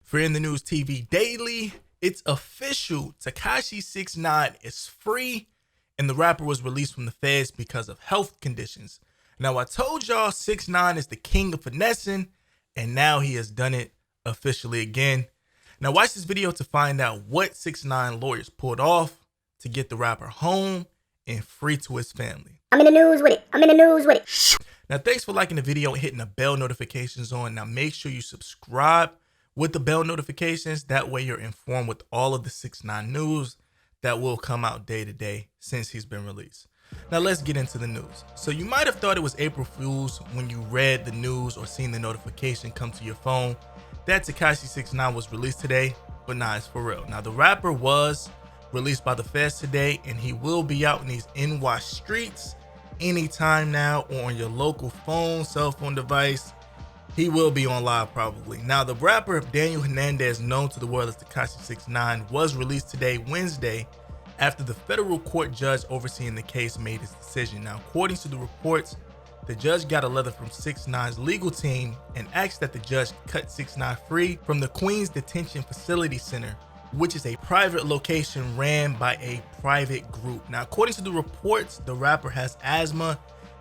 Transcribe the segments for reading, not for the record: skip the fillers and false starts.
For In the News TV Daily, it's official. Tekashi 6ix9ine is free, and the rapper was released from the feds because of health conditions. Now, I told y'all 6ix9ine is the king of finessing, and now he has done it officially again. Now, watch this video to find out what 6ix9ine lawyers pulled off to get the rapper home and free to his family. I'm in the news with it. Now, thanks for liking the video and hitting the bell notifications on. Now, make sure you subscribe with the bell notifications. That way you're informed with all of the 6ix9ine news that will come out day to day since he's been released. Now, let's get into the news. So you might have thought it was April Fool's when you read the news or seen the notification come to your phone that Tekashi 6ix9ine was released today, but nah, it's for real. Now, the rapper was released by the feds today, and he will be out in these NY streets anytime now, or on your local phone, cell phone device. He will be on live probably. Now, the rapper Daniel Hernandez, known to the world as Tekashi 6ix9ine, was released today, Wednesday, after the federal court judge overseeing the case made his decision. Now, according to the reports, the judge got a letter from 6ix9ine's legal team and asked that the judge cut 6ix9ine free from the Queens Detention Facility Center, which is a private location ran by a private group. Now, according to the reports, the rapper has asthma,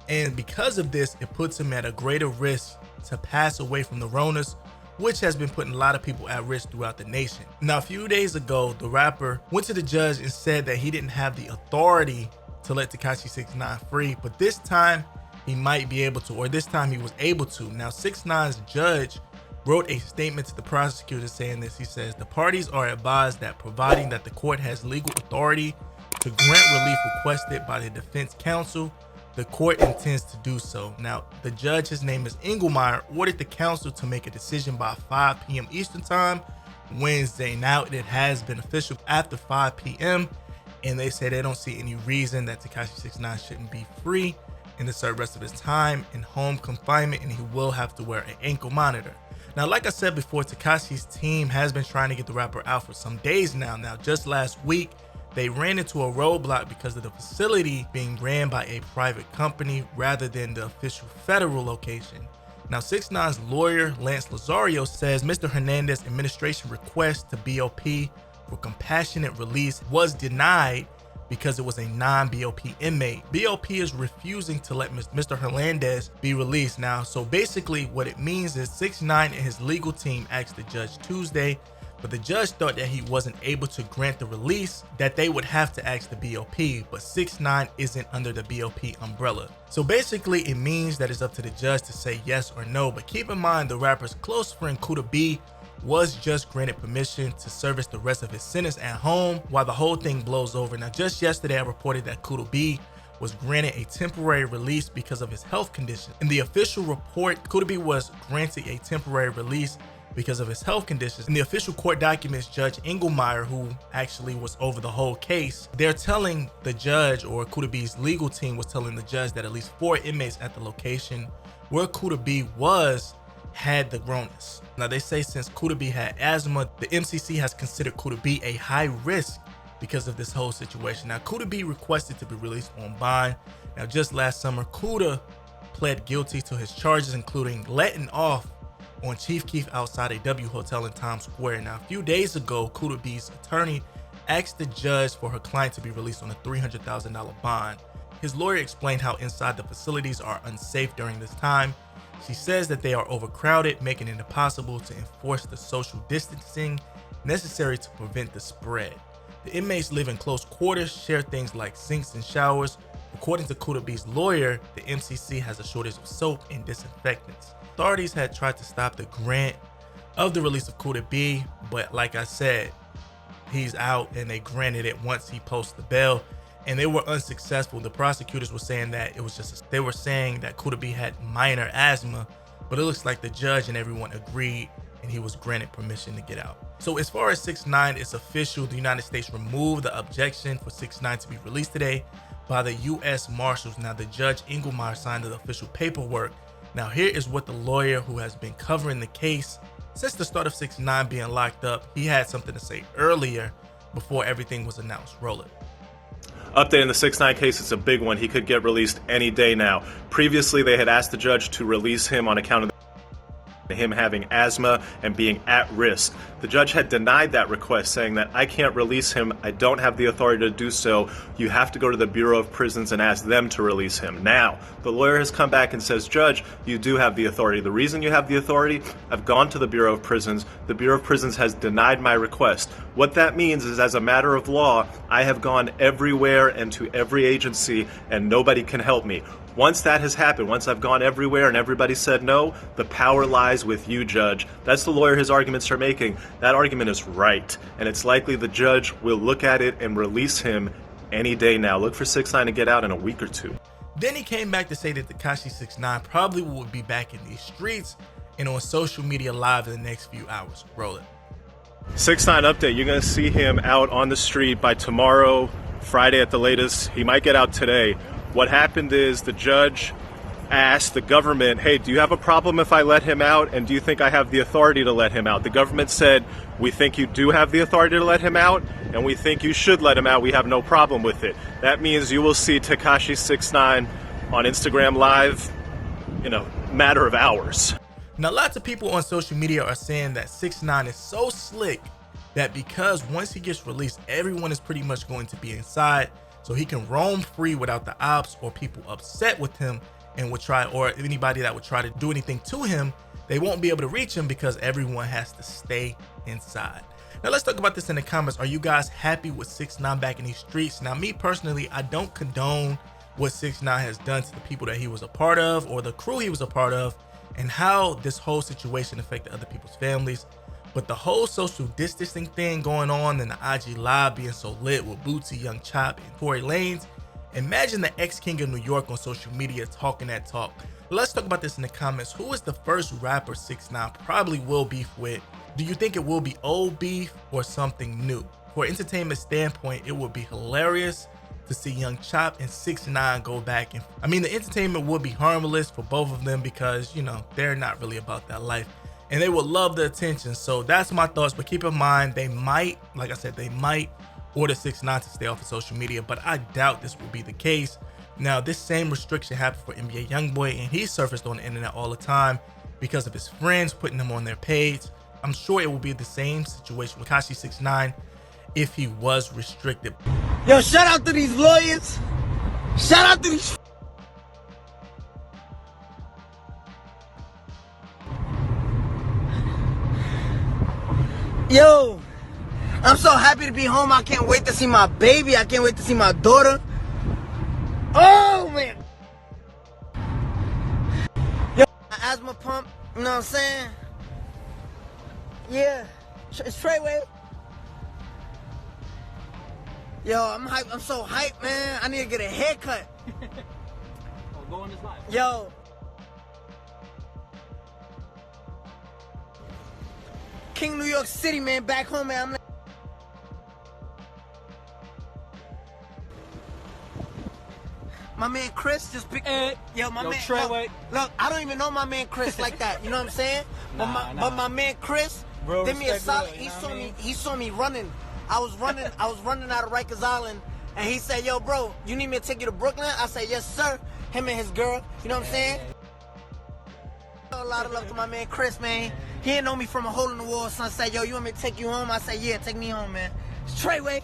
and because of this, it puts him at a greater risk to pass away from the Ronas, which has been putting a lot of people at risk throughout the nation. Now, a few days ago, the rapper went to the judge and said that he didn't have the authority to let Tekashi 6ix9ine free, but this time he might be able to, or this time he was able to. Now, 6ix9ine's judge wrote a statement to the prosecutor saying this. He says, the parties are advised that providing that the court has legal authority to grant relief requested by the defense counsel, the court intends to do so. Now, the judge, his name is Engelmeyer, ordered the counsel to make a decision by 5 p.m. Eastern time Wednesday. Now, it has been official after 5 p.m. and they say they don't see any reason that Tekashi 6ix9ine shouldn't be free and to serve the rest of his time in home confinement, and he will have to wear an ankle monitor. Now, like I said before, Tekashi's team has been trying to get the rapper out for some days now. Now, just last week, they ran into a roadblock because of the facility being ran by a private company rather than the official federal location. Now, 6ix9ine's lawyer, Lance Lazario, says Mr. Hernandez's administration request to BOP for compassionate release was denied because it was a non-BOP inmate. BOP is refusing to let Mr. Hernandez be released now. So basically what it means is 6ix9ine and his legal team asked the judge Tuesday, but the judge thought that he wasn't able to grant the release, that they would have to ask the BOP, but 6ix9ine isn't under the BOP umbrella. So basically it means that it's up to the judge to say yes or no, but keep in mind the rapper's close friend Kuda B was just granted permission to service the rest of his sentence at home while the whole thing blows over. Now, just yesterday I reported that Kuda B was granted a temporary release because of his health condition. In the official report, Kuda B was granted a temporary release because of his health conditions. In the official court documents, Judge Engelmeyer, who actually was over the whole case, they're telling the judge, or Kuda B's legal team was telling the judge, that at least 4 inmates at the location where Kuda B was had the Ronas. Now, they say since Kuda B had asthma, the MCC has considered Kuda B a high risk because of this whole situation. Now, Kuda B requested to be released on bond. Now, just last summer, Kuda pled guilty to his charges, including letting off on Chief Keef outside a W Hotel in Times Square. Now, a few days ago, Kuda B's attorney asked the judge for her client to be released on a $300,000 bond. His lawyer explained how inside the facilities are unsafe during this time. She says that they are overcrowded, making it impossible to enforce the social distancing necessary to prevent the spread. The inmates live in close quarters, share things like sinks and showers. According to Kuda B's lawyer, the MCC has a shortage of soap and disinfectants. Authorities had tried to stop the grant of the release of Kuda B, but like I said, he's out and they granted it once he posted the bail, and they were unsuccessful. The prosecutors were saying that it was just, they were saying that Kuda B had minor asthma, but it looks like the judge and everyone agreed and he was granted permission to get out. So as far as 6ix9ine, it's official. The United States removed the objection for 6ix9ine to be released today by the U.S. Marshals. Now, the judge Engelmeyer signed the official paperwork. Now, here is what the lawyer who has been covering the case since the start of 6ix9ine being locked up, he had something to say earlier before everything was announced. Roll it. Update in the 6ix9ine case, it's a big one. He could get released any day now. Previously, they had asked the judge to release him on account of him having asthma and being at risk. The judge had denied that request, saying that I can't release him. I don't have the authority to do so. You have to go to the Bureau of Prisons and ask them to release him. Now, the lawyer has come back and says, Judge, you do have the authority. The reason you have the authority, I've gone to the Bureau of Prisons. The Bureau of Prisons has denied my request. What that means is, as a matter of law, I have gone everywhere and to every agency, and nobody can help me. Once that has happened, once I've gone everywhere and everybody said no, the power lies with you, Judge. That's the lawyer his arguments are making. That argument is right, and it's likely the judge will look at it and release him any day now. Look for 6ix9ine to get out in a week or two. Then he came back to say that tekashi 6ix9ine probably will be back in these streets and on social media live in the next few hours. Roll it. 6ix9ine update, you're going to see him out on the street by tomorrow, Friday at the latest. He might get out today. What happened is the judge asked the government, hey, do you have a problem if I let him out? And do you think I have the authority to let him out? The government said, we think you do have the authority to let him out, and we think you should let him out. We have no problem with it. That means you will see tekashi 6ix9ine on Instagram Live in a matter of hours. Now, lots of people on social media are saying that 6ix9ine is so slick that because once he gets released, everyone is pretty much going to be inside, so he can roam free without the ops or people upset with him and would try, or anybody that would try to do anything to him, they won't be able to reach him because everyone has to stay inside. Now let's talk about this in the comments. Are you guys happy with 6ix9ine back in these streets? Now, me personally, I don't condone what 6ix9ine has done to the people that he was a part of or the crew he was a part of, and how this whole situation affected other people's families. But the whole social distancing thing going on in the IG live being so lit with Bootsy, Young Chop, and Tory Lanez, imagine the ex-king of New York on social media talking that talk. Let's talk about this in the comments. Who is the first rapper 6ix9ine probably will beef with? Do you think it will be old beef or something new? For entertainment standpoint, it would be hilarious to see Young Chop and 6ix9ine go back. And I mean, the entertainment would be harmless for both of them because, you know, they're not really about that life, and they would love the attention. So that's my thoughts. But keep in mind, they might, like I said, they might order 6ix9ine to stay off of social media, but I doubt this will be the case. Now, this same restriction happened for NBA Youngboy, and he surfaced on the internet all the time because of his friends putting him on their page. I'm sure it will be the same situation with tekashi 6ix9ine if he was restricted. Yo, shout out to these lawyers. Shout out to these. Yo, I'm so happy to be home. I can't wait to see my baby. I can't wait to see my daughter. Oh, man. Yo, my asthma pump, you know what I'm saying? Yeah, it's Treyway. Yo, I'm hyped. I'm so hyped, man. I need to get a haircut. Go on this live. Yo. King New York City, man, back home, man. I'm like, my man Chris just picked. Yo, my man. Treyway. Look, I don't even know my man Chris like that. You know what I'm saying? But my man Chris, Bro, did me a solid. real, He saw me running. I was running out of Rikers Island, and he said, "Yo, bro, you need me to take you to Brooklyn?" I said, "Yes, sir." Him and his girl. You know what I'm saying? A lot of love to my man Chris, man. He didn't know me from a hole in the wall. Son said, "Yo, you want me to take you home?" I said, "Yeah, take me home, man." It's Treyway.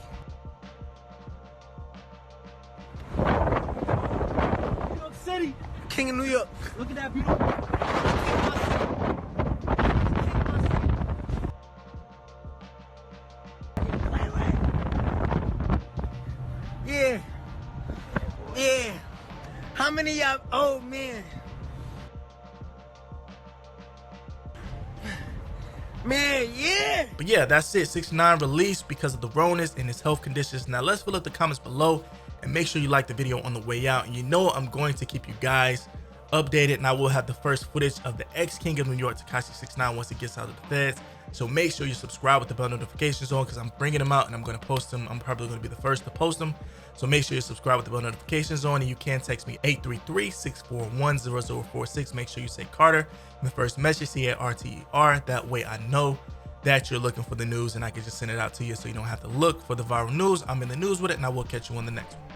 New York City. King of New York. Look at that beautiful. Yeah. Yeah. How many y'all? Oh, man. Man, yeah. But yeah, that's it. 6ix9ine released because of the Ronas and his health conditions. Now let's fill up the comments below and make sure you like the video on the way out. And you know I'm going to keep you guys updated, and I will have the first footage of the ex-king of New York, tekashi 6ix9ine, once it gets out of the feds. So make sure you subscribe with the bell notifications on, because I'm bringing them out and I'm going to post them. I'm probably going to be the first to post them. So make sure you subscribe with the bell notifications on, and you can text me 833-641-0046. Make sure you say Carter in the first message, CARTER. That way I know that you're looking for the news and I can just send it out to you so you don't have to look for the viral news. I'm in the news with it, and I will catch you on the next one.